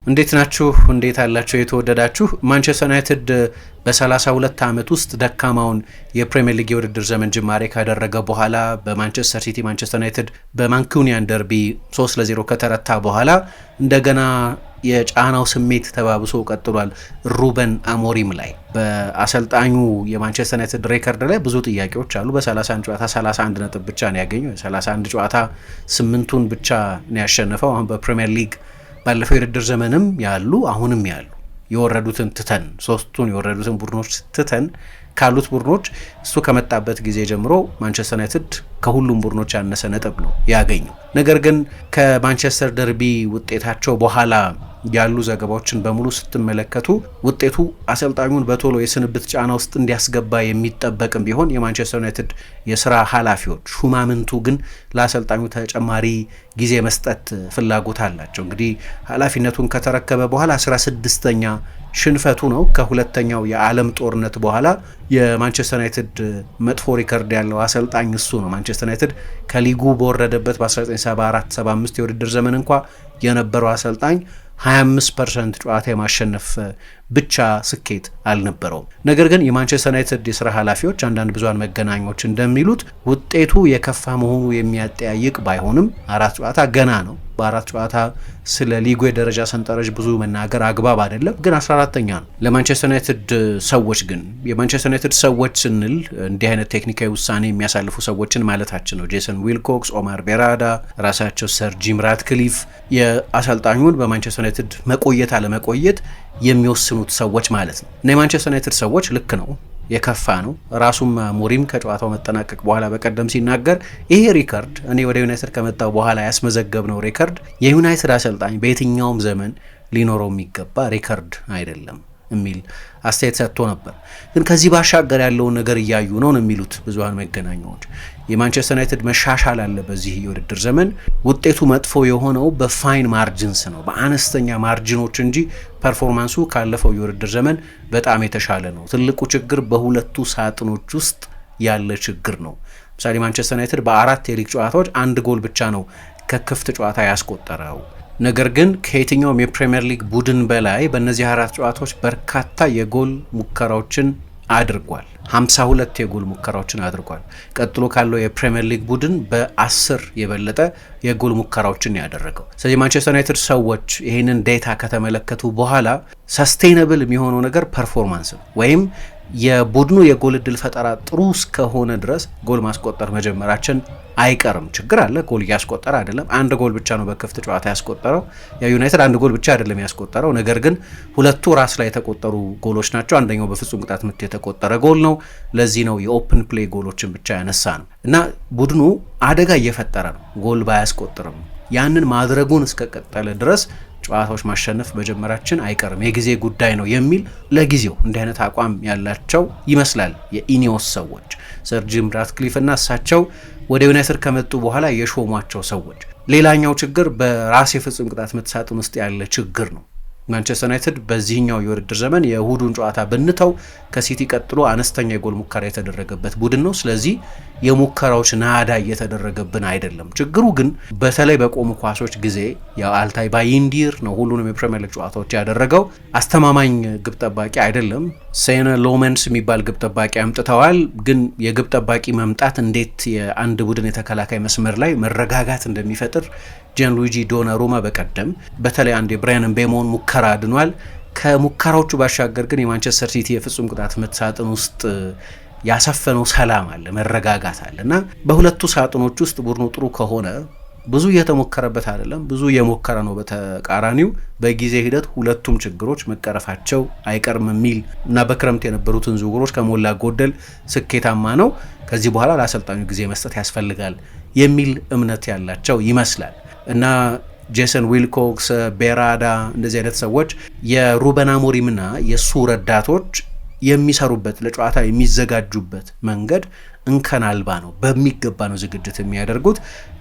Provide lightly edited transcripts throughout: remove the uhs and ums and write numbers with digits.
እንዴት ናችሁ? እንዴት አላችሁ? የተወደዳችሁ ማንቸስተር ዩናይትድ በ32 ዓመት ውስጥ ደካማውን የፕሪሚየር ሊግ የውድድር ዘመን ጅማሬ ካደረገ በኋላ በማንቸስተር ሲቲ ማንቸስተር ዩናይትድ በማንኩኒያን ደርቢ 3-0 ከተረታ በኋላ እንደገና የጫናው ስሜት ተባብሶ ቀጥሏል። ሩበን አሞሪም ላይ በአሰልጣኙ የማንቸስተር ዩናይትድ ሬከርድ ላይ ብዙ ጥያቄዎች አሉ። በ31 ጨዋታ 31 ነጥብ ብቻ ነው ያገኘው። 31 ጨዋታ 8ቱን ብቻ ነው ያሸነፈው። አሁን በፕሪሚየር ሊግ ባለፈው የውድድር ዘመንም ያሉ አሁንም ያሉ የወረዱትን ትተን ሶስቱን የወረዱትን ቡድኖች ትተን ካሉት ቡድኖች እሱ ከመጣበት ጊዜ ጀምሮ ማንቸስተር ዩናይትድ ከሁሉም ቡድኖች ያነሰ ነጥብ ነው ያገኘው። ነገር ግን ከማንቸስተር ደርቢ ውጤታቸው በኋላ ያሉ ዘገባዎችን በሙሉ ስትመለከቱ ውጤቱ አሰልጣኙን በቶሎ የስንብት ጫና ውስጥ እንዲያስገባ የሚጠበቅም ቢሆን የማንቸስተር ዩናይትድ የስራ ኃላፊዎች ሹማምንቱ ግን ለአሰልጣኙ ተጨማሪ ጊዜ መስጠት ፍላጎት አላቸው። እንግዲህ ኃላፊነቱን ከተረከበ በኋላ 16ኛ ሽንፈቱ ነው። ከሁለተኛው የዓለም ጦርነት በኋላ የማንቸስተር ዩናይትድ መጥፎ ሪከርድ ያለው አሰልጣኝ እሱ ነው። ማንቸስተር ዩናይትድ ከሊጉ በወረደበት በ1974-75 የውድድር ዘመን እንኳ የነበረው አሰልጣኝ 25% ጨዋታ የማሸነፍ ብቻ ስኬት አልነበረውም። ነገር ግን የማንቸስተር ዩናይትድ የስራ ኃላፊዎች አንዳንድ ብዙሃን መገናኛዎች እንደሚሉት ውጤቱ የከፋ መሆኑ የሚያጠያይቅ ባይሆንም 4 ጨዋታ ገና ነው። በ4 ጨዋታ ስለ ሊጉ የደረጃ ሰንጠረዥ ብዙ መናገር አግባብ አይደለም። ግን 14ኛ ነው። ለማንቸስተር ዩናይትድ ሰዎች ግን የማንቸስተር ዩናይትድ ሰዎች ስንል እንዲህ አይነት ቴክኒካዊ ውሳኔ የሚያሳልፉ ሰዎችን ማለታችን ነው። ጄሰን ዊልኮክስ፣ ኦማር ቤራዳ፣ ራሳቸው ሰር ጂም ራትክሊፍ የአሰልጣኙን በማንቸስተር ዩናይትድ መቆየት አለመቆየት የሚወስኑት ሰዎች ማለት ነው። እና የማንቸስተር ዩናይትድ ሰዎች ልክ ነው የከፋ ነው። ራሱም አሞሪም ከጨዋታው መጠናቀቅ በኋላ በቀደም ሲናገር ይሄ ሪከርድ እኔ ወደ ዩናይትድ ከመጣው በኋላ ያስመዘገብነው ሪከርድ የዩናይትድ አሰልጣኝ በየትኛውም ዘመን ሊኖረው የሚገባ ሪከርድ አይደለም የሚል አስተያየት ሰጥቶ ነበር። ግን ከዚህ ባሻገር ያለውን ነገር እያዩ ነው የሚሉት ብዙሃን መገናኛዎች። የማንቸስተር ዩናይትድ መሻሻል አለ በዚህ የውድድር ዘመን። ውጤቱ መጥፎ የሆነው በፋይን ማርጅንስ ነው፣ በአነስተኛ ማርጅኖች እንጂ ፐርፎርማንሱ ካለፈው የውድድር ዘመን በጣም የተሻለ ነው። ትልቁ ችግር በሁለቱ ሳጥኖች ውስጥ ያለ ችግር ነው። ምሳሌ ማንቸስተር ዩናይትድ በ4 የሊግ ጨዋታዎች 1 ጎል ብቻ ነው ከክፍት ጨዋታ ያስቆጠረው። ነገር ግን ከየትኛውም የፕሪሚየር ሊግ ቡድን በላይ በእነዚህ 4 ጨዋታዎች በርካታ የጎል ሙከራዎችን አድርጓል። 52 የጎል ሙከራዎችን አድርጓል። ቀጥሎ ካለው የፕሪሚየር ሊግ ቡድን በ10 የበለጠ የጎል ሙከራዎችን ያደረገው። ስለዚህ ማንቸስተር ዩናይትድ ሰዎች ይህንን ዴታ ከተመለከቱ በኋላ ሰስቴይነብል የሚሆነው ነገር ፐርፎርማንስ ነው ወይም የቡድኑ የጎል እድል ፈጠራ ጥሩ እስከሆነ ድረስ ጎል ማስቆጠር መጀመራችን አይቀርም። ችግር አለ፣ ጎል እያስቆጠረ አይደለም። 1 ጎል ብቻ ነው በክፍት ጨዋታ ያስቆጠረው። ዩናይትድ 1 ጎል ብቻ አይደለም ያስቆጠረው፣ ነገር ግን 2ቱ ራስ ላይ የተቆጠሩ ጎሎች ናቸው። አንደኛው በፍጹም ቅጣት ምት የተቆጠረ ጎል ነው። ለዚህ ነው የኦፕን ፕሌይ ጎሎችን ብቻ ያነሳ ነው እና ቡድኑ አደጋ እየፈጠረ ነው ጎል ባያስቆጥርም። ያንን ማድረጉን እስከቀጠለ ድረስ ጨዋታዎች ማሸነፍ መጀመራችን አይቀርም፣ የጊዜ ጉዳይ ነው የሚል ለጊዜው እንዲህ አይነት አቋም ያላቸው ይመስላል የኢኒዮስ ሰዎች፣ ሰር ጂም ራትክሊፍ እና እሳቸው ወደ ዩናይትድ ከመጡ በኋላ የሾሟቸው ሰዎች። ሌላኛው ችግር በራስ የፍጹም ቅጣት ምት ሳጥን ውስጥ ያለ ችግር ነው። ማንቸስተር ዩናይትድ በዚህኛው የውድድር ዘመን የእሁዱን ጨዋታ ብንተው ከሲቲ ቀጥሎ አነስተኛ የጎል ሙከራ የተደረገበት ቡድን ነው። ስለዚህ የሙከራዎች ናዳ እየተደረገብን አይደለም። ችግሩ ግን በተለይ በቆሙ ኳሶች ጊዜ የአልታይ ባይንዲር ነው ሁሉንም የፕሪሚየር ሊግ ጨዋታዎች ያደረገው። አስተማማኝ ግብ ጠባቂ አይደለም። ሴነ ሎመንስ የሚባል ግብ ጠባቂ አምጥተዋል። ግን የግብ ጠባቂ መምጣት እንዴት የአንድ ቡድን የተከላካይ መስመር ላይ መረጋጋት እንደሚፈጥር ጂያንሉዊጂ ዶናሩማ በቀደም በተለይ አንድ የብራያን ምቤሞን ሙከራ አድኗል። ከሙከራዎቹ ባሻገር ግን የማንቸስተር ሲቲ የፍጹም ቅጣት ምት ሳጥን ውስጥ ያሰፈነው ሰላም አለ፣ መረጋጋት አለ እና በሁለቱ ሳጥኖች ውስጥ ቡድኑ ጥሩ ከሆነ ብዙ እየተሞከረበት አይደለም፣ ብዙ እየሞከረ ነው። በተቃራኒው በጊዜ ሂደት ሁለቱም ችግሮች መቀረፋቸው አይቀርም የሚል እና በክረምት የነበሩትን ዝውውሮች ከሞላ ጎደል ስኬታማ ነው፣ ከዚህ በኋላ ለአሰልጣኙ ጊዜ መስጠት ያስፈልጋል የሚል እምነት ያላቸው ይመስላል እና ጄሰን ዊልኮክስ፣ ቤራዳ እንደዚህ አይነት ሰዎች የሩበን አሞሪምና የሱ ረዳቶች የሚሰሩበት ለጨዋታ የሚዘጋጁበት መንገድ እንከን አልባ ነው። በሚገባ ነው ዝግጅት የሚያደርጉት።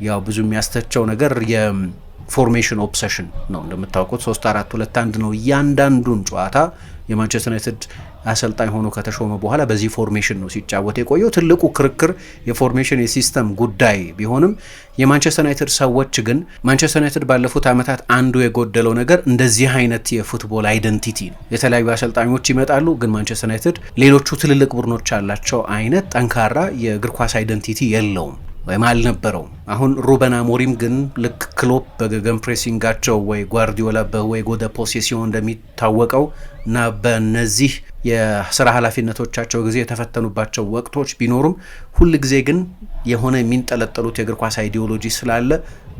ያው ብዙ የሚያስተቸው ነገር የፎርሜሽን ኦብሰሽን ነው። እንደምታውቁት 3-4-2-1 ነው እያንዳንዱን ጨዋታ የማንቸስተር ዩናይትድ አሰልጣኝ ሆኖ ከተሾመ በኋላ በዚህ ፎርሜሽን ነው ሲጫወት የቆየው። ትልቁ ክርክር የፎርሜሽን የሲስተም ጉዳይ ቢሆንም የማንቸስተር ዩናይትድ ሰዎች ግን ማንቸስተር ዩናይትድ ባለፉት ዓመታት አንዱ የጎደለው ነገር እንደዚህ አይነት የፉትቦል አይደንቲቲ ነው። የተለያዩ አሰልጣኞች ይመጣሉ፣ ግን ማንቸስተር ዩናይትድ ሌሎቹ ትልልቅ ቡድኖች ያላቸው አይነት ጠንካራ የእግር ኳስ አይደንቲቲ የለውም ወይም አልነበረውም። አሁን ሩበን አሞሪም ግን ልክ ክሎፕ በገገን ፕሬሲንጋቸው ወይ ጓርዲዮላ በዌይ ጎደ ፖሴሲዮን እንደሚታወቀው እና በነዚህ የስራ ኃላፊነቶቻቸው ጊዜ የተፈተኑባቸው ወቅቶች ቢኖሩም ሁል ጊዜ ግን የሆነ የሚንጠለጠሉት የእግር ኳስ አይዲዮሎጂ ስላለ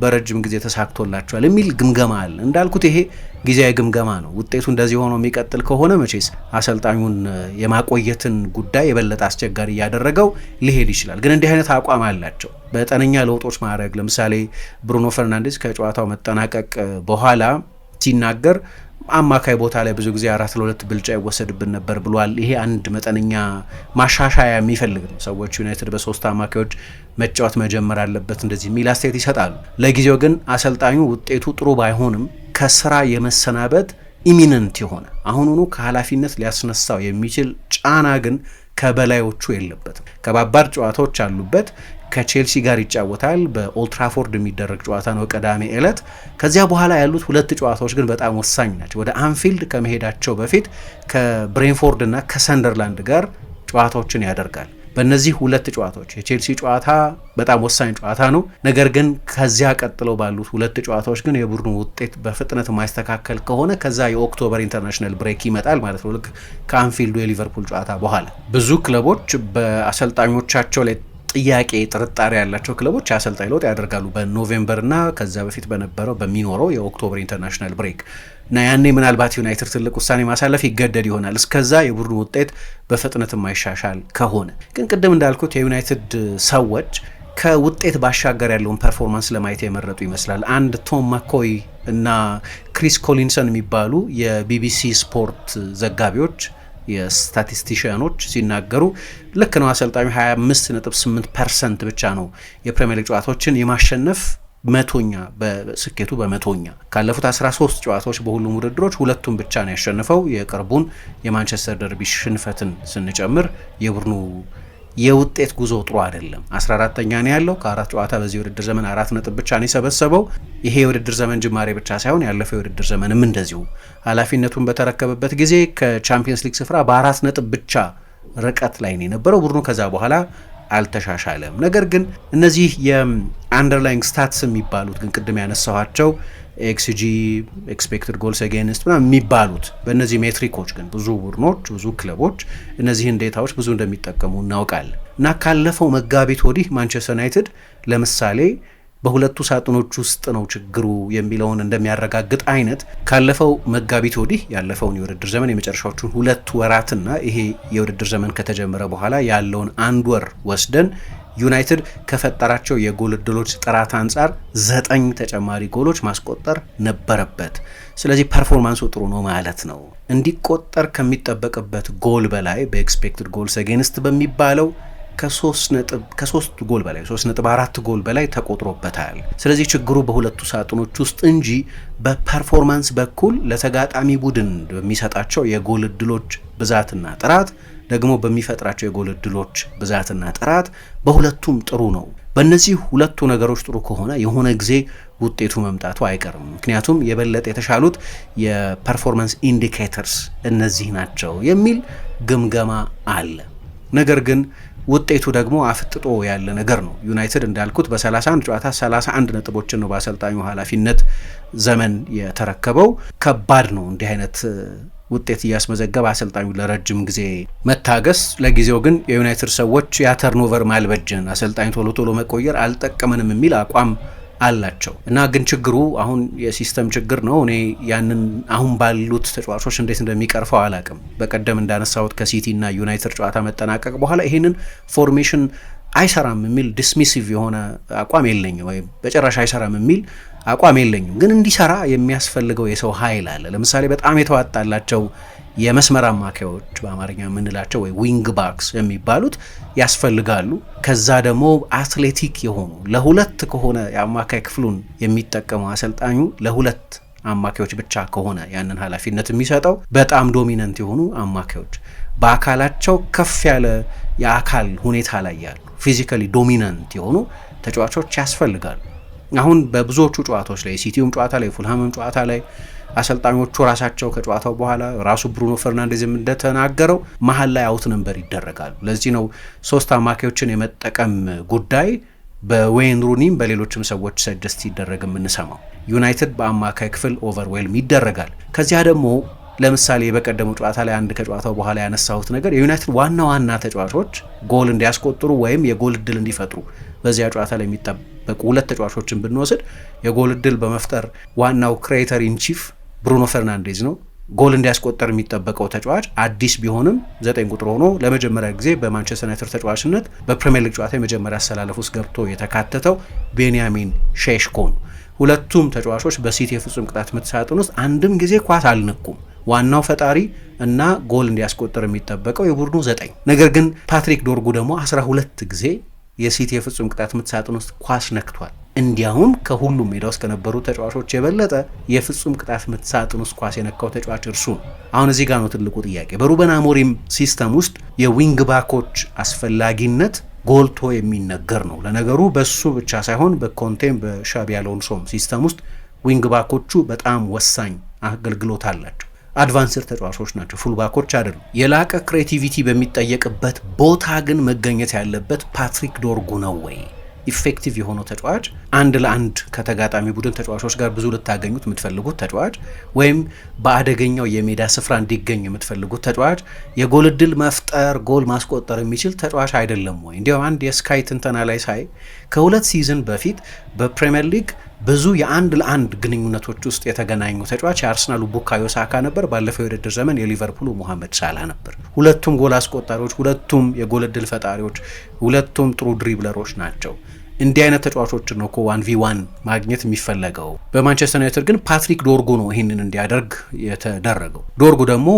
በረጅም ጊዜ ተሳክቶላቸዋል የሚል ግምገማ አለ። እንዳልኩት ይሄ ጊዜያዊ ግምገማ ነው። ውጤቱ እንደዚህ ሆኖ የሚቀጥል ከሆነ መቼስ አሰልጣኙን የማቆየትን ጉዳይ የበለጠ አስቸጋሪ እያደረገው ሊሄድ ይችላል። ግን እንዲህ አይነት አቋም አላቸው በጠነኛ ለውጦች ማድረግ። ለምሳሌ ብሩኖ ፈርናንዴዝ ከጨዋታው መጠናቀቅ በኋላ ሲናገር አማካይ ቦታ ላይ ብዙ ጊዜ 4-2 ብልጫ ይወሰድብን ነበር ብሏል። ይሄ አንድ መጠነኛ ማሻሻያ የሚፈልግ ነው። ሰዎች ዩናይትድ በሶስት አማካዮች መጫወት መጀመር አለበት እንደዚህ የሚል አስተያየት ይሰጣሉ። ለጊዜው ግን አሰልጣኙ ውጤቱ ጥሩ ባይሆንም ከስራ የመሰናበት ኢሚነንት የሆነ አሁኑኑ ከኃላፊነት ሊያስነሳው የሚችል ጫና ግን ከበላዮቹ የለበትም። ከባባድ ጨዋታዎች አሉበት። ከቼልሲ ጋር ይጫወታል። በኦልትራፎርድ የሚደረግ ጨዋታ ነው ቅዳሜ ዕለት። ከዚያ በኋላ ያሉት ሁለት ጨዋታዎች ግን በጣም ወሳኝ ናቸው። ወደ አንፊልድ ከመሄዳቸው በፊት ከብሬንፎርድ እና ከሰንደርላንድ ጋር ጨዋታዎችን ያደርጋል። በእነዚህ ሁለት ጨዋታዎች የቼልሲ ጨዋታ በጣም ወሳኝ ጨዋታ ነው። ነገር ግን ከዚያ ቀጥለው ባሉት ሁለት ጨዋታዎች ግን የቡድኑ ውጤት በፍጥነት የማይስተካከል ከሆነ ከዛ የኦክቶበር ኢንተርናሽናል ብሬክ ይመጣል ማለት ነው። ልክ ከአንፊልዱ የሊቨርፑል ጨዋታ በኋላ ብዙ ክለቦች በአሰልጣኞቻቸው ላይ ጥያቄ ጥርጣሬ ያላቸው ክለቦች የአሰልጣኝ ለውጥ ያደርጋሉ በኖቬምበር እና ከዛ በፊት በሚኖረው የኦክቶበር ኢንተርናሽናል ብሬክ እና ያኔ ምናልባት ዩናይትድ ትልቅ ውሳኔ ማሳለፍ ይገደድ ይሆናል። እስከዛ የቡድኑ ውጤት በፍጥነት የማይሻሻል ከሆነ ግን ቅድም እንዳልኩት የዩናይትድ ሰዎች ከውጤት ባሻገር ያለውን ፐርፎርማንስ ለማየት የመረጡ ይመስላል። አንድ ቶም ማኮይ እና ክሪስ ኮሊንሰን የሚባሉ የቢቢሲ ስፖርት ዘጋቢዎች የስታቲስቲሽያኖች ሲናገሩ ልክ ነው አሰልጣኙ 25.8% ብቻ ነው የፕሪሚየር ሊግ ጨዋታዎችን የማሸነፍ መቶኛ በስኬቱ በመቶኛ ካለፉት 13 ጨዋታዎች በሁሉም ውድድሮች ሁለቱም ብቻ ነው ያሸነፈው። የቅርቡን የማንቸስተር ደርቢ ሽንፈትን ስንጨምር የቡድኑ የውጤት ጉዞ ጥሩ አይደለም። 14ኛ ነው ያለው ከአራት ጨዋታ በዚህ ውድድር ዘመን 4 ነጥብ ብቻ ነው የሰበሰበው። ይሄ የውድድር ዘመን ጅማሬ ብቻ ሳይሆን ያለፈው የውድድር ዘመንም እንደዚሁ ኃላፊነቱን በተረከበበት ጊዜ ከቻምፒየንስ ሊግ ስፍራ በ4 ነጥብ ብቻ ርቀት ላይ ነው የነበረው ቡድኑ። ከዛ በኋላ አልተሻሻለም። ነገር ግን እነዚህ የአንደርላይንግ ስታትስ የሚባሉት ግን ቅድም ያነሳኋቸው ኤክስጂ ኤክስፔክትድ ጎልስ አጌንስት ምናምን የሚባሉት በእነዚህ ሜትሪኮች ግን ብዙ ቡድኖች ብዙ ክለቦች እነዚህን ዴታዎች ብዙ እንደሚጠቀሙ እናውቃለን። እና ካለፈው መጋቢት ወዲህ ማንቸስተር ዩናይትድ ለምሳሌ በሁለቱ ሳጥኖች ውስጥ ነው ችግሩ የሚለውን እንደሚያረጋግጥ አይነት ካለፈው መጋቢት ወዲህ ያለፈውን የውድድር ዘመን የመጨረሻዎቹን 2 ወራትና ይሄ የውድድር ዘመን ከተጀመረ በኋላ ያለውን 1 ወር ወስደን ዩናይትድ ከፈጠራቸው የጎል ዕድሎች ጥራት አንጻር 9 ተጨማሪ ጎሎች ማስቆጠር ነበረበት። ስለዚህ ፐርፎርማንሱ ጥሩ ነው ማለት ነው። እንዲቆጠር ከሚጠበቅበት ጎል በላይ በኤክስፔክትድ ጎልስ አጌንስት በሚባለው ከ3 ጎል በላይ 3.4 ጎል በላይ ተቆጥሮበታል። ስለዚህ ችግሩ በሁለቱ ሳጥኖች ውስጥ እንጂ በፐርፎርማንስ በኩል ለተጋጣሚ ቡድን በሚሰጣቸው የጎል ዕድሎች ብዛትና ጥራት ደግሞ በሚፈጥራቸው የጎል ዕድሎች ብዛትና ጥራት በሁለቱም ጥሩ ነው። በእነዚህ ሁለቱ ነገሮች ጥሩ ከሆነ የሆነ ጊዜ ውጤቱ መምጣቱ አይቀርም። ምክንያቱም የበለጠ የተሻሉት የፐርፎርማንስ ኢንዲኬተርስ እነዚህ ናቸው የሚል ግምገማ አለ። ነገር ግን ውጤቱ ደግሞ አፍጥጦ ያለ ነገር ነው። ዩናይትድ እንዳልኩት በ31 ጨዋታ 31 ነጥቦችን ነው በአሰልጣኙ ኃላፊነት ዘመን የተረከበው። ከባድ ነው እንዲህ አይነት ውጤት እያስመዘገበ አሰልጣኙ ለረጅም ጊዜ መታገስ። ለጊዜው ግን የዩናይትድ ሰዎች ያ ተርኖቨር ማልበጅን አሰልጣኝ ቶሎ መቆየር አልጠቀመንም የሚል አቋም አላቸው እና ግን ችግሩ አሁን የሲስተም ችግር ነው። እኔ ያንን አሁን ባሉት ተጫዋቾች እንዴት እንደሚቀርፈው አላቅም። በቀደም እንዳነሳሁት ከሲቲ እና ዩናይትድ ጨዋታ መጠናቀቅ በኋላ ይሄንን ፎርሜሽን አይሰራም የሚል ዲስሚሲቭ የሆነ አቋም የለኝም፣ ወይም በጭራሽ አይሰራም የሚል አቋም የለኝም። ግን እንዲሰራ የሚያስፈልገው የሰው ኃይል አለ። ለምሳሌ በጣም የተዋጣላቸው የመስመር አማካዮች በአማርኛ የምንላቸው ወይ ዊንግ ባክስ የሚባሉት ያስፈልጋሉ። ከዛ ደግሞ አትሌቲክ የሆኑ ለሁለት ከሆነ የአማካይ ክፍሉን የሚጠቀመው አሰልጣኙ ለሁለት አማካዮች ብቻ ከሆነ ያንን ኃላፊነት የሚሰጠው በጣም ዶሚናንት የሆኑ አማካዮች በአካላቸው ከፍ ያለ የአካል ሁኔታ ላይ ያሉ ፊዚካሊ ዶሚናንት የሆኑ ተጫዋቾች ያስፈልጋሉ። አሁን በብዙዎቹ ጨዋታዎች ላይ ሲቲውም ጨዋታ ላይ ፉልሃምም ጨዋታ ላይ አሰልጣኞቹ ራሳቸው ከጨዋታው በኋላ ራሱ ብሩኖ ፈርናንዴዝም እንደተናገረው መሀል ላይ አውት ነምበር ይደረጋሉ። ለዚህ ነው 3 አማካዮችን የመጠቀም ጉዳይ በዌይን ሩኒም በሌሎችም ሰዎች ሰጀስት ሲደረግ የምንሰማው። ዩናይትድ በአማካይ ክፍል ኦቨርዌልም ይደረጋል። ከዚያ ደግሞ ለምሳሌ በቀደሙ ጨዋታ ላይ አንድ ከጨዋታው በኋላ ያነሳሁት ነገር የዩናይትድ ዋና ዋና ተጫዋቾች ጎል እንዲያስቆጥሩ ወይም የጎል እድል እንዲፈጥሩ በዚያ ጨዋታ ላይ የሚጠበቁ 2 ተጫዋቾችን ብንወስድ የጎል እድል በመፍጠር ዋናው ክሬተር ኢን ቺፍ ብሩኖ ፈርናንዴዝ ነው። ጎል እንዲያስቆጠር የሚጠበቀው ተጫዋች አዲስ ቢሆንም 9 ቁጥር ሆኖ ለመጀመሪያ ጊዜ በማንቸስተር ዩናይትድ ተጫዋችነት በፕሪሚየር ሊግ ጨዋታ የመጀመሪያ አሰላለፍ ውስጥ ገብቶ የተካተተው ቤንያሚን ሼሽኮ ነው። ሁለቱም ተጫዋቾች በሲቲ የፍጹም ቅጣት ምት ሳጥን ውስጥ አንድም ጊዜ ኳስ አልነኩም። ዋናው ፈጣሪ እና ጎል እንዲያስቆጥር የሚጠበቀው የቡድኑ 9። ነገር ግን ፓትሪክ ዶርጉ ደግሞ 12 ጊዜ የሲቲ የፍጹም ቅጣት ምት ሳጥን ውስጥ ኳስ ነክቷል። እንዲያውም ከሁሉም ሜዳ ውስጥ ከነበሩ ተጫዋቾች የበለጠ የፍጹም ቅጣት ምት ሳጥን ውስጥ ኳስ የነካው ተጫዋች እርሱ ነው። አሁን እዚህ ጋር ነው ትልቁ ጥያቄ። በሩበን አሞሪም ሲስተም ውስጥ የዊንግ ባኮች አስፈላጊነት ጎልቶ የሚነገር ነው። ለነገሩ በሱ ብቻ ሳይሆን በኮንቴም በሻቢ አሎንሶም ሲስተም ውስጥ ዊንግ ባኮቹ በጣም ወሳኝ አገልግሎት አላቸው። አድቫንስድ ተጫዋቾች ናቸው፣ ፉል ባኮች አይደሉም። የላቀ ክሬቲቪቲ በሚጠየቅበት ቦታ ግን መገኘት ያለበት ፓትሪክ ዶርጉ ነው ወይ? ኢፌክቲቭ የሆነው ተጫዋች አንድ ለአንድ ከተጋጣሚ ቡድን ተጫዋቾች ጋር ብዙ ልታገኙት የምትፈልጉት ተጫዋች ወይም በአደገኛው የሜዳ ስፍራ እንዲገኝ የምትፈልጉት ተጫዋች የጎል እድል መፍጠር ጎል ማስቆጠር የሚችል ተጫዋች አይደለም ወይ? እንዲያውም አንድ የስካይ ትንተና ላይ ሳይ ከ2 ሲዝን በፊት በፕሪሚየር ሊግ ብዙ የአንድ ለአንድ ግንኙነቶች ውስጥ የተገናኙ ተጫዋች የአርሰናሉ ቡካዮ ሳካ ነበር። ባለፈው የውድድር ዘመን የሊቨርፑሉ ሙሐመድ ሳላህ ነበር። ሁለቱም ጎል አስቆጣሪዎች፣ ሁለቱም የጎል እድል ፈጣሪዎች፣ ሁለቱም ጥሩ ድሪብለሮች ናቸው። እንዲህ አይነት ተጫዋቾችን ነው 1v1 ማግኘት የሚፈለገው። በማንቸስተር ዩናይትድ ግን ፓትሪክ ዶርጉ ነው ይህንን እንዲያደርግ የተደረገው። ዶርጉ ደግሞ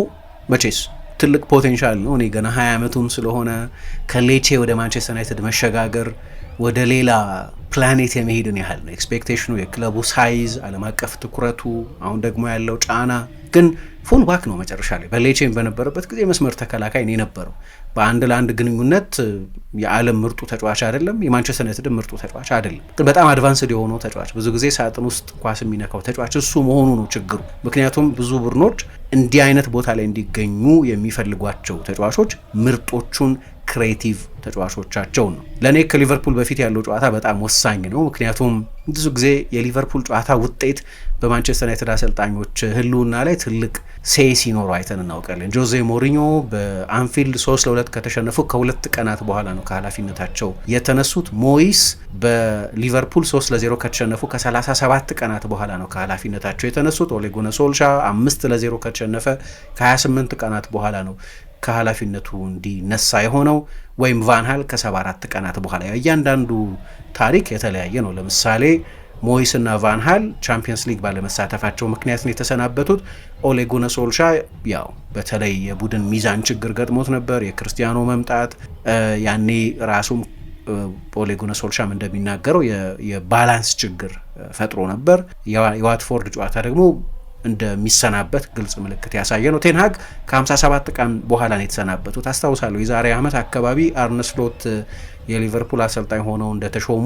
መቼስ ትልቅ ፖቴንሻል ነው። እኔ ገና 20 ዓመቱም ስለሆነ ከሌቼ ወደ ማንቸስተር ዩናይትድ መሸጋገር ወደ ሌላ ፕላኔት የመሄድን ያህል ነው ኤክስፔክቴሽኑ፣ የክለቡ ሳይዝ፣ ዓለም አቀፍ ትኩረቱ፣ አሁን ደግሞ ያለው ጫና። ግን ፉል ባክ ነው መጨረሻ ላይ። በሌቼን በነበረበት ጊዜ መስመር ተከላካይ ነው የነበረው። በአንድ ለአንድ ግንኙነት የዓለም ምርጡ ተጫዋች አይደለም፣ የማንቸስተር ዩናይትድ ምርጡ ተጫዋች አይደለም። ግን በጣም አድቫንስድ የሆነው ተጫዋች፣ ብዙ ጊዜ ሳጥን ውስጥ ኳስ የሚነካው ተጫዋች እሱ መሆኑ ነው ችግሩ። ምክንያቱም ብዙ ቡድኖች እንዲህ አይነት ቦታ ላይ እንዲገኙ የሚፈልጓቸው ተጫዋቾች ምርጦቹን ክሬቲቭ ተጫዋቾቻቸው ነው። ለእኔ ከሊቨርፑል በፊት ያለው ጨዋታ በጣም ወሳኝ ነው። ምክንያቱም ብዙ ጊዜ የሊቨርፑል ጨዋታ ውጤት በማንቸስተር ዩናይትድ አሰልጣኞች ህልውና ላይ ትልቅ ሴይ ሲኖሩ አይተን እናውቃለን። ጆዜ ሞሪኞ በአንፊልድ 3-2 ከተሸነፉ ከ2 ቀናት በኋላ ነው ከኃላፊነታቸው የተነሱት። ሞይስ በሊቨርፑል 3-0 ከተሸነፉ ከ37 ቀናት በኋላ ነው ከኃላፊነታቸው የተነሱት። ኦሌ ጉናር ሶልሻ 5-0 ከተሸነፈ ከ28 ቀናት በኋላ ነው ከኃላፊነቱ እንዲነሳ የሆነው። ወይም ቫንሃል ከ74 ቀናት በኋላ። እያንዳንዱ ታሪክ የተለያየ ነው። ለምሳሌ ሞይስ እና ቫንሃል ቻምፒየንስ ሊግ ባለመሳተፋቸው ምክንያት ነው የተሰናበቱት። ኦሌ ጉናር ሶልሻ ያው በተለይ የቡድን ሚዛን ችግር ገጥሞት ነበር። የክርስቲያኖ መምጣት ያኔ ራሱም ኦሌ ጉናር ሶልሻም እንደሚናገረው የባላንስ ችግር ፈጥሮ ነበር። የዋትፎርድ ጨዋታ ደግሞ እንደሚሰናበት ግልጽ ምልክት ያሳየ ነው። ቴንሃግ ከ57 ቀን በኋላ ነው የተሰናበቱት። አስታውሳለሁ የዛሬ ዓመት አካባቢ አርነ ስሎት የሊቨርፑል አሰልጣኝ ሆነው እንደተሾሙ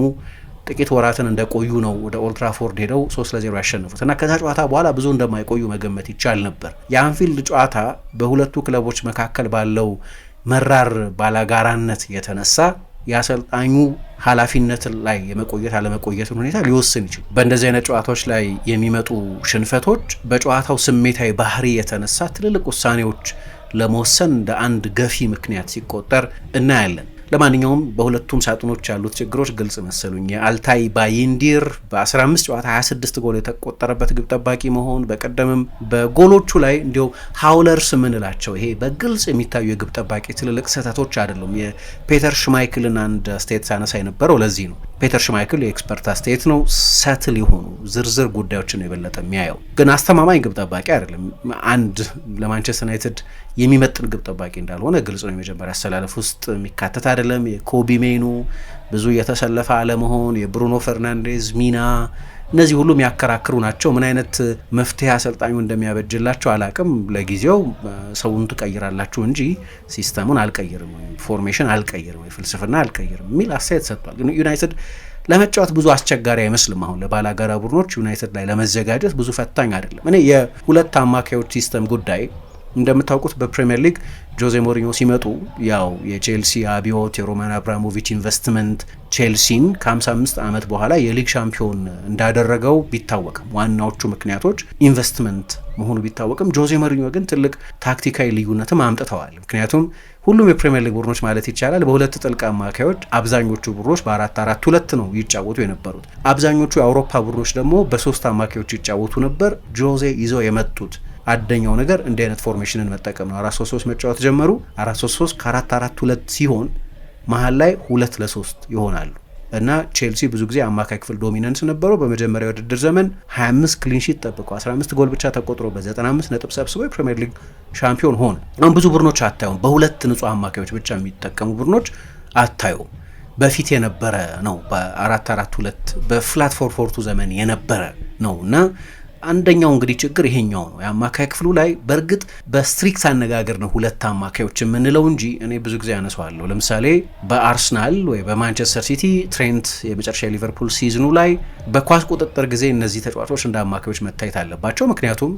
ጥቂት ወራትን እንደቆዩ ነው ወደ ኦልትራፎርድ ሄደው 3-0 ያሸነፉት እና ከዛ ጨዋታ በኋላ ብዙ እንደማይቆዩ መገመት ይቻል ነበር። የአንፊልድ ጨዋታ በሁለቱ ክለቦች መካከል ባለው መራር ባላጋራነት የተነሳ የአሰልጣኙ ኃላፊነት ላይ የመቆየት አለመቆየትን ሁኔታ ሊወስን ይችላል። በእንደዚህ አይነት ጨዋታዎች ላይ የሚመጡ ሽንፈቶች በጨዋታው ስሜታዊ ባህሪ የተነሳ ትልልቅ ውሳኔዎች ለመወሰን እንደ አንድ ገፊ ምክንያት ሲቆጠር እናያለን። ለማንኛውም በሁለቱም ሳጥኖች ያሉት ችግሮች ግልጽ መሰሉኝ። የአልታይ ባይንዲር በ15 ጨዋታ 26 ጎል የተቆጠረበት ግብ ጠባቂ መሆን፣ በቀደምም በጎሎቹ ላይ እንዲሁ ሃውለርስ ምንላቸው ይሄ በግልጽ የሚታዩ የግብ ጠባቂ ትልልቅ ስህተቶች አይደሉም። የፔተር ሽማይክልን አንድ አስተያየት ሳነሳ የነበረው ለዚህ ነው። ፔተር ሽማይክል የኤክስፐርት አስተያየት ነው። ሰትል የሆኑ ዝርዝር ጉዳዮችን ነው የበለጠ የሚያየው፣ ግን አስተማማኝ ግብ ጠባቂ አይደለም። አንድ ለማንቸስተር ዩናይትድ የሚመጥን ግብ ጠባቂ እንዳልሆነ ግልጽ ነው። የመጀመሪያ አሰላለፍ ውስጥ የሚካተት አይደለም። የኮቢ ሜኑ ብዙ የተሰለፈ አለመሆን፣ የብሩኖ ፈርናንዴዝ ሚና እነዚህ ሁሉ የሚያከራክሩ ናቸው። ምን አይነት መፍትሄ አሰልጣኙ እንደሚያበጅላቸው አላቅም። ለጊዜው ሰውን ትቀይራላችሁ እንጂ ሲስተሙን አልቀይርም፣ ፎርሜሽን አልቀይርም፣ ፍልስፍና አልቀይርም የሚል አስተያየት ሰጥቷል። ግን ዩናይትድ ለመጫወት ብዙ አስቸጋሪ አይመስልም። አሁን ለባላጋራ ቡድኖች ዩናይትድ ላይ ለመዘጋጀት ብዙ ፈታኝ አይደለም። እኔ የሁለት አማካዮች ሲስተም ጉዳይ እንደምታውቁት በፕሪሚየር ሊግ ጆዜ ሞሪኞ ሲመጡ ያው የቼልሲ አብዮት የሮማን አብራሞቪች ኢንቨስትመንት ቼልሲን ከ55 ዓመት በኋላ የሊግ ሻምፒዮን እንዳደረገው ቢታወቅም ዋናዎቹ ምክንያቶች ኢንቨስትመንት መሆኑ ቢታወቅም ጆዜ ሞሪኞ ግን ትልቅ ታክቲካዊ ልዩነትም አምጥተዋል። ምክንያቱም ሁሉም የፕሪሚየር ሊግ ቡድኖች ማለት ይቻላል በሁለት ጥልቅ አማካዮች፣ አብዛኞቹ ቡድኖች በ4-4-2 ነው ይጫወቱ የነበሩት። አብዛኞቹ የአውሮፓ ቡድኖች ደግሞ በሶስት አማካዮች ይጫወቱ ነበር። ጆዜ ይዘው የመጡት አደኛው ነገር እንዲህ አይነት ፎርሜሽንን መጠቀም ነው። 4-3-3 መጫወት ጀመሩ። 4-3-3 ከ4-4-2 ሲሆን መሀል ላይ 2-3 ይሆናሉ እና ቼልሲ ብዙ ጊዜ አማካይ ክፍል ዶሚናንስ ነበረው። በመጀመሪያው ውድድር ዘመን 25 ክሊንሺት ጠብቆ 15 ጎል ብቻ ተቆጥሮ በ95 ነጥብ ሰብስቦ የፕሪሚየር ሊግ ሻምፒዮን ሆነ። አሁን ብዙ ቡድኖች አታዩም፣ በሁለት ንጹህ አማካዮች ብቻ የሚጠቀሙ ቡድኖች አታዩም። በፊት የነበረ ነው። በ4-4-2 በፍላት 4-4-2 ዘመን የነበረ ነው እና አንደኛው እንግዲህ ችግር ይሄኛው ነው። የአማካይ ክፍሉ ላይ በእርግጥ በስትሪክት አነጋገር ነው ሁለት አማካዮች የምንለው እንጂ እኔ ብዙ ጊዜ አነሳዋለሁ። ለምሳሌ በአርሰናል ወይ በማንቸስተር ሲቲ ትሬንት የመጨረሻ ሊቨርፑል ሲዝኑ ላይ በኳስ ቁጥጥር ጊዜ እነዚህ ተጫዋቾች እንደ አማካዮች መታየት አለባቸው። ምክንያቱም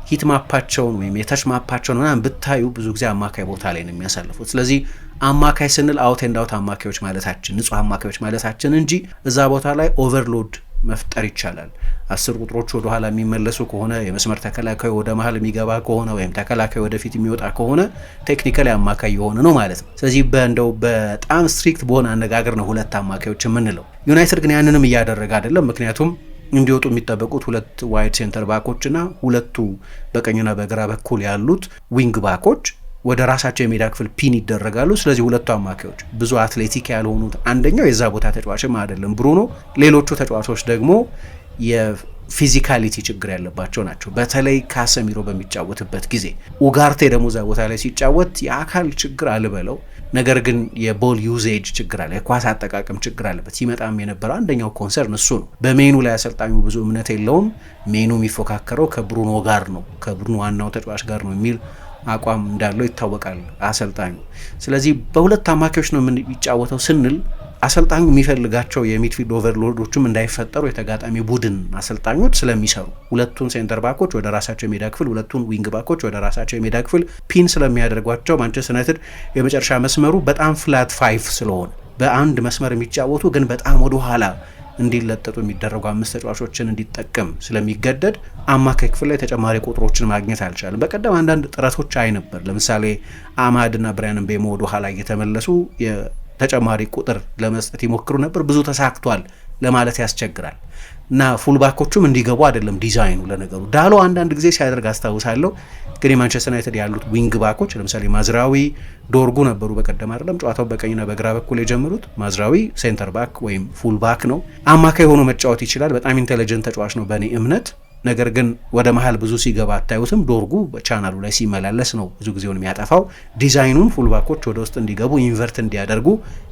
ሂት ማፓቸውን ወይም የተች ማፓቸውን ምናምን ብታዩ ብዙ ጊዜ አማካይ ቦታ ላይ ነው የሚያሳልፉት። ስለዚህ አማካይ ስንል አውት ኤንድ አውት አማካዮች ማለታችን፣ ንጹህ አማካዮች ማለታችን እንጂ እዛ ቦታ ላይ ኦቨርሎድ መፍጠር ይቻላል። 10 ቁጥሮች ወደ ኋላ የሚመለሱ ከሆነ የመስመር ተከላካዩ ወደ መሀል የሚገባ ከሆነ ወይም ተከላካዩ ወደፊት የሚወጣ ከሆነ ቴክኒካሊ አማካይ የሆነ ነው ማለት ነው። ስለዚህ በእንደው በጣም ስትሪክት በሆነ አነጋገር ነው ሁለት አማካዮች የምንለው። ዩናይትድ ግን ያንንም እያደረገ አይደለም። ምክንያቱም እንዲወጡ የሚጠበቁት ሁለት ዋይድ ሴንተር ባኮች እና ሁለቱ በቀኝና በግራ በኩል ያሉት ዊንግ ባኮች ወደ ራሳቸው የሜዳ ክፍል ፒን ይደረጋሉ። ስለዚህ ሁለቱ አማካዮች ብዙ አትሌቲክ ያልሆኑት፣ አንደኛው የዛ ቦታ ተጫዋችም አይደለም ብሩኖ፣ ሌሎቹ ተጫዋቾች ደግሞ የፊዚካሊቲ ችግር ያለባቸው ናቸው። በተለይ ካሰሚሮ በሚጫወትበት ጊዜ፣ ኡጋርቴ ደግሞ እዛ ቦታ ላይ ሲጫወት የአካል ችግር አልበለው፣ ነገር ግን የቦል ዩዜጅ ችግር አለ፣ የኳስ አጠቃቀም ችግር አለበት። ሲመጣም የነበረው አንደኛው ኮንሰርን እሱ ነው። በሜኑ ላይ አሰልጣኙ ብዙ እምነት የለውም። ሜኑ የሚፎካከረው ከብሩኖ ጋር ነው፣ ከብሩኖ ዋናው ተጫዋች ጋር ነው የሚል አቋም እንዳለው ይታወቃል አሰልጣኙ። ስለዚህ በሁለት አማካዮች ነው የሚጫወተው ስንል አሰልጣኙ የሚፈልጋቸው የሚድፊልድ ኦቨርሎዶችም እንዳይፈጠሩ የተጋጣሚ ቡድን አሰልጣኞች ስለሚሰሩ ሁለቱን ሴንተር ባኮች ወደ ራሳቸው የሜዳ ክፍል፣ ሁለቱን ዊንግ ባኮች ወደ ራሳቸው የሜዳ ክፍል ፒን ስለሚያደርጓቸው ማንቸስተር ዩናይትድ የመጨረሻ መስመሩ በጣም ፍላት 5 ስለሆነ በአንድ መስመር የሚጫወቱ ግን በጣም ወደ ኋላ እንዲለጠጡ የሚደረጉ 5 ተጫዋቾችን እንዲጠቀም ስለሚገደድ አማካይ ክፍል ላይ ተጨማሪ ቁጥሮችን ማግኘት አልቻለም። በቀደም አንዳንድ ጥረቶች አይ ነበር። ለምሳሌ አማድና ብራያን ምቤሞ ወደ ኋላ እየተመለሱ ተጨማሪ ቁጥር ለመስጠት ይሞክሩ ነበር። ብዙ ተሳክቷል ለማለት ያስቸግራል እና ፉልባኮቹም እንዲገቡ አይደለም ዲዛይኑ። ለነገሩ ዳሎ አንዳንድ ጊዜ ሲያደርግ አስታውሳለሁ። ግን የማንቸስተር ዩናይትድ ያሉት ዊንግ ባኮች ለምሳሌ ማዝራዊ፣ ዶርጉ ነበሩ በቀደም አይደለም ጨዋታው በቀኝና በግራ በኩል የጀመሩት። ማዝራዊ ሴንተር ባክ ወይም ፉል ባክ ነው። አማካይ ሆኖ መጫወት ይችላል። በጣም ኢንቴሊጀንት ተጫዋች ነው በእኔ እምነት። ነገር ግን ወደ መሀል ብዙ ሲገባ አታዩትም። ዶርጉ በቻናሉ ላይ ሲመላለስ ነው ብዙ ጊዜውን የሚያጠፋው። ዲዛይኑን ፉልባኮች ወደ ውስጥ እንዲገቡ ኢንቨርት እንዲያደርጉ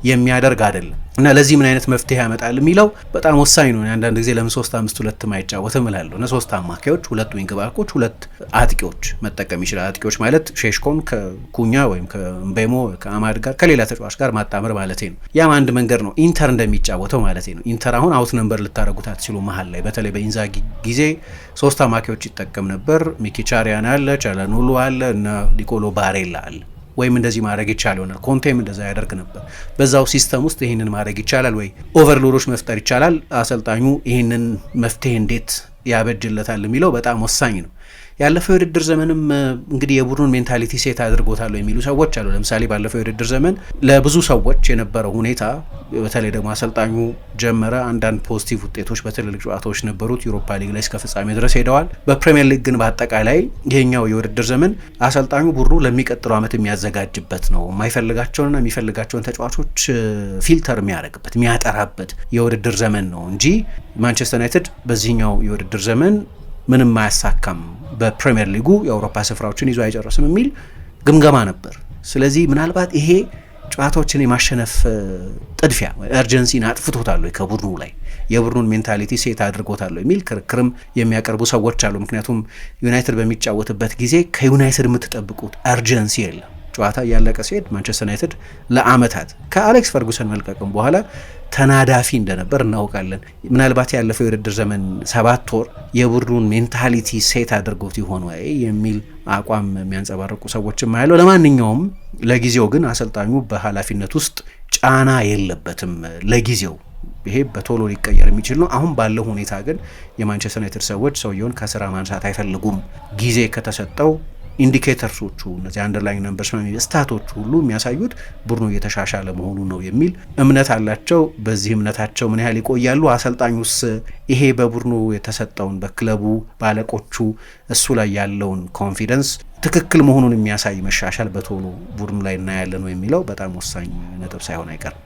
የሚያደርግ አይደለም እና ለዚህ ምን አይነት መፍትሄ ያመጣል የሚለው በጣም ወሳኝ ነው። አንዳንድ ጊዜ ለምን 3-5-2 ማይጫወትም እላለሁ እና 3 አማካዮች፣ 2 ዊንግ ባኮች፣ 2 አጥቂዎች መጠቀም ይችላል። አጥቂዎች ማለት ሼሽኮን ከኩኛ ወይም ከምቤሞ ከአማድ ጋር ከሌላ ተጫዋች ጋር ማጣመር ማለት ነው። ያም አንድ መንገድ ነው። ኢንተር እንደሚጫወተው ማለት ነው። ኢንተር አሁን አውት ነምበር ልታረጉት አትችሉ። መሀል ላይ በተለይ በኢንዛጊ ጊዜ 3 አማካዮች ይጠቀም ነበር። ሚኪቻሪያን አለ፣ ቻላኑሉ አለ እና ኒኮሎ ባሬላ አለ። ወይም እንደዚህ ማድረግ ይቻል ይሆናል። ኮንቴም እንደዛ ያደርግ ነበር። በዛው ሲስተም ውስጥ ይህንን ማድረግ ይቻላል ወይ ኦቨርሎዶች መፍጠር ይቻላል። አሰልጣኙ ይህንን መፍትሄ እንዴት ያበጅለታል የሚለው በጣም ወሳኝ ነው። ያለፈው የውድድር ዘመንም እንግዲህ የቡድኑን ሜንታሊቲ ሴት አድርጎታል የሚሉ ሰዎች አሉ። ለምሳሌ ባለፈው የውድድር ዘመን ለብዙ ሰዎች የነበረው ሁኔታ በተለይ ደግሞ አሰልጣኙ ጀመረ አንዳንድ ፖዚቲቭ ውጤቶች በትልልቅ ጨዋታዎች ነበሩት። ዩሮፓ ሊግ ላይ እስከ ፍጻሜ ድረስ ሄደዋል። በፕሪሚየር ሊግ ግን በአጠቃላይ ይሄኛው የውድድር ዘመን አሰልጣኙ ቡድኑ ለሚቀጥለው ዓመት የሚያዘጋጅበት ነው። የማይፈልጋቸውንና የሚፈልጋቸውን ተጫዋቾች ፊልተር የሚያደርግበት የሚያጠራበት የውድድር ዘመን ነው እንጂ ማንቸስተር ዩናይትድ በዚህኛው የውድድር ዘመን ምንም አያሳካም፣ በፕሪሚየር ሊጉ የአውሮፓ ስፍራዎችን ይዞ አይጨርስም የሚል ግምገማ ነበር። ስለዚህ ምናልባት ይሄ ጨዋታዎችን የማሸነፍ ጥድፊያ እርጀንሲን አጥፍቶታል ከቡድኑ ላይ የቡድኑን ሜንታሊቲ ሴት አድርጎታል የሚል ክርክርም የሚያቀርቡ ሰዎች አሉ። ምክንያቱም ዩናይትድ በሚጫወትበት ጊዜ ከዩናይትድ የምትጠብቁት እርጀንሲ የለም። ጨዋታ እያለቀ ሲሄድ ማንቸስተር ዩናይትድ ለአመታት ከአሌክስ ፈርጉሰን መልቀቅም በኋላ ተናዳፊ እንደነበር እናውቃለን። ምናልባት ያለፈው የውድድር ዘመን 7 ወር የቡድኑን ሜንታሊቲ ሴት አድርጎት ይሆን ወይ የሚል አቋም የሚያንጸባርቁ ሰዎችም አያለው። ለማንኛውም ለጊዜው ግን አሰልጣኙ በኃላፊነት ውስጥ ጫና የለበትም ለጊዜው። ይሄ በቶሎ ሊቀየር የሚችል ነው። አሁን ባለው ሁኔታ ግን የማንቸስተር ዩናይትድ ሰዎች ሰውየውን ከስራ ማንሳት አይፈልጉም። ጊዜ ከተሰጠው ኢንዲኬተርሶቹ እነዚህ አንደርላይን ነምበርስ ስታቶቹ ሁሉ የሚያሳዩት ቡድኑ እየተሻሻለ መሆኑ ነው የሚል እምነት አላቸው። በዚህ እምነታቸው ምን ያህል ይቆያሉ? አሰልጣኙስ ይሄ በቡድኑ የተሰጠውን በክለቡ ባለቆቹ እሱ ላይ ያለውን ኮንፊደንስ ትክክል መሆኑን የሚያሳይ መሻሻል በቶሎ ቡድኑ ላይ እናያለን ነው የሚለው በጣም ወሳኝ ነጥብ ሳይሆን አይቀርም።